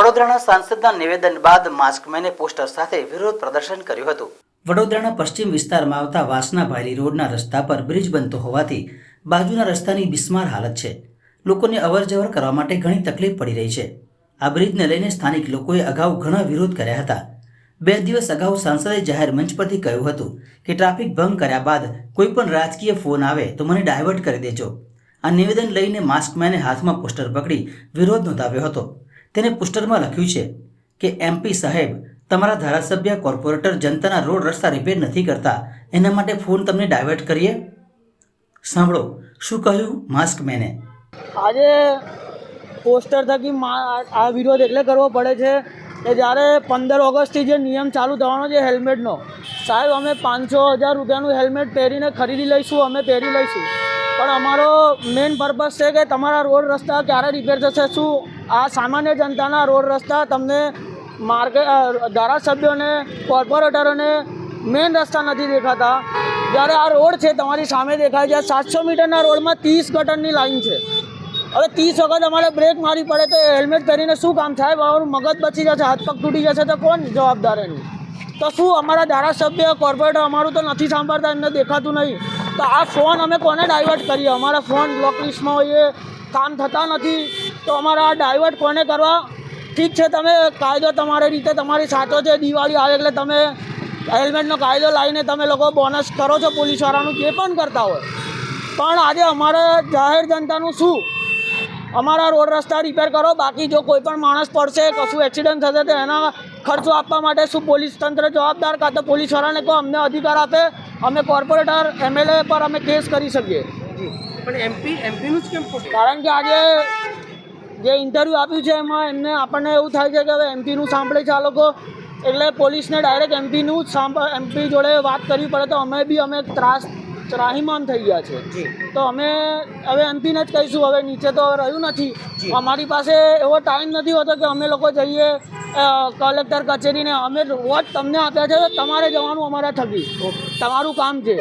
વડોદરાના સાંસદના નિવેદન બાદ માસ્કમેને પોસ્ટર સાથે વિરોધ પ્રદર્શન કર્યું હતું। વડોદરાના પશ્ચિમ વિસ્તારમાં આવતા વાસના ભાયલી રોડના રસ્તા પર બ્રિજ બનતો હોવાથી બાજુના રસ્તાની બિસ્માર હાલત છે। લોકોને અવરજવર કરવા માટે ઘણી તકલીફ પડી રહી છે। આ બ્રિજને લઈને સ્થાનિક લોકોએ અગાઉ ઘણા વિરોધ કર્યા હતા। 2 દિવસ અગાઉ સાંસદે જાહેર મંચ પરથી કહ્યું હતું કે ટ્રાફિક ભંગ કર્યા બાદ કોઈ પણ રાજકીય ફોન આવે તો મને ડાયવર્ટ કરી દેજો। આ નિવેદન લઈને માસ્કમેને હાથમાં પોસ્ટર પકડી વિરોધ નોંધાવ્યો હતો। તેને પોસ્ટરમાં લખ્યું છે કે એમપી સાહેબ, તમારા ધારાસભ્ય કોર્પોરેટર જનતાના રોડ રસ્તા રિપેર નથી કરતા, એના માટે ફોન તમને ડાયવર્ટ કરીએ। સાંભળો શું કહ્યું માસ્કમેને। આજે પોસ્ટર થકી આ વિરોધ એટલે કરવો પડે છે કે જ્યારે 15 ઓગસ્ટથી જે નિયમ ચાલુ થવાનો છે હેલ્મેટનો, સાહેબ અમે 500,000 રૂપિયાનું હેલ્મેટ પહેરીને ખરીદી લઈશું, અમે પહેરી લઈશું, પણ અમારો મેઇન પર્પઝ છે કે તમારા રોડ રસ્તા ક્યારે રિપેર થશે। શું આ સામાન્ય જનતાના રોડ રસ્તા તમને ધારાસભ્યોને કોર્પોરેટરોને મેઇન રસ્તા નથી દેખાતા? જ્યારે આ રોડ છે તમારી સામે દેખાય છે, 700 મીટરના રોડમાં 30 ગટરની લાઈન છે। હવે 30 વખત અમારે બ્રેક મારી પડે તો હેલ્મેટ પહેરીને શું કામ? સાહેબ અમારું મગજ બચી જશે, હાથ પગ તૂટી જશે તો કોણ જવાબદાર એનું? તો શું અમારા ધારાસભ્ય કોર્પોરેટર અમારું તો નથી સાંભળતા, એમને દેખાતું નહીં? તો આ ફોન અમે કોને ડાયવર્ટ કરીએ? અમારા ફોન બ્લોક લિસ્ટમાં હોઈએ, કામ થતા નથી, તો અમારા આ ડાયવર્ટ કોને કરવા? ઠીક છે, તમે કાયદો તમારી રીતે તમારી સાચો છે, દિવાળી આવે એટલે તમે હેલ્મેટનો કાયદો લાવીને તમે લોકો બોનસ કરો છો પોલીસવાળાનું, જે પણ કરતા હોય, પણ આજે અમારા જાહેર જનતાનું શું? અમારા રોડ રસ્તા રિપેર કરો, બાકી જો કોઈ પણ માણસ પડશે, કશું એક્સિડન્ટ થશે તો એના ખર્ચો આપવા માટે શું પોલીસ તંત્ર જવાબદાર? કાં તો પોલીસવાળાને કહો અમને અધિકાર આપે, અમે કોર્પોરેટર MLA પર અમે કેસ કરી શકીએ। પણ એમપીનું જ કેમ? કારણ કે આજે જે ઇન્ટરવ્યૂ આપ્યું છે એમાં એમને આપણને એવું થાય છે કે હવે એમપીનું સાંભળે છે આ લોકો, એટલે પોલીસને ડાયરેક્ટ એમપી જોડે વાત કરવી પડે, તો અમે ત્રાહિમામ થઈ ગયા છે। તો અમે હવે એમપીને જ કહીશું, હવે નીચે તો રહ્યું નથી। અમારી પાસે એવો ટાઈમ નથી હોતો કે અમે લોકો જઈએ કલેક્ટર કચેરીને, અમે વોટ તમને આપ્યા છે, તમારે જવાનું અમારા થકી, તમારું કામ છે।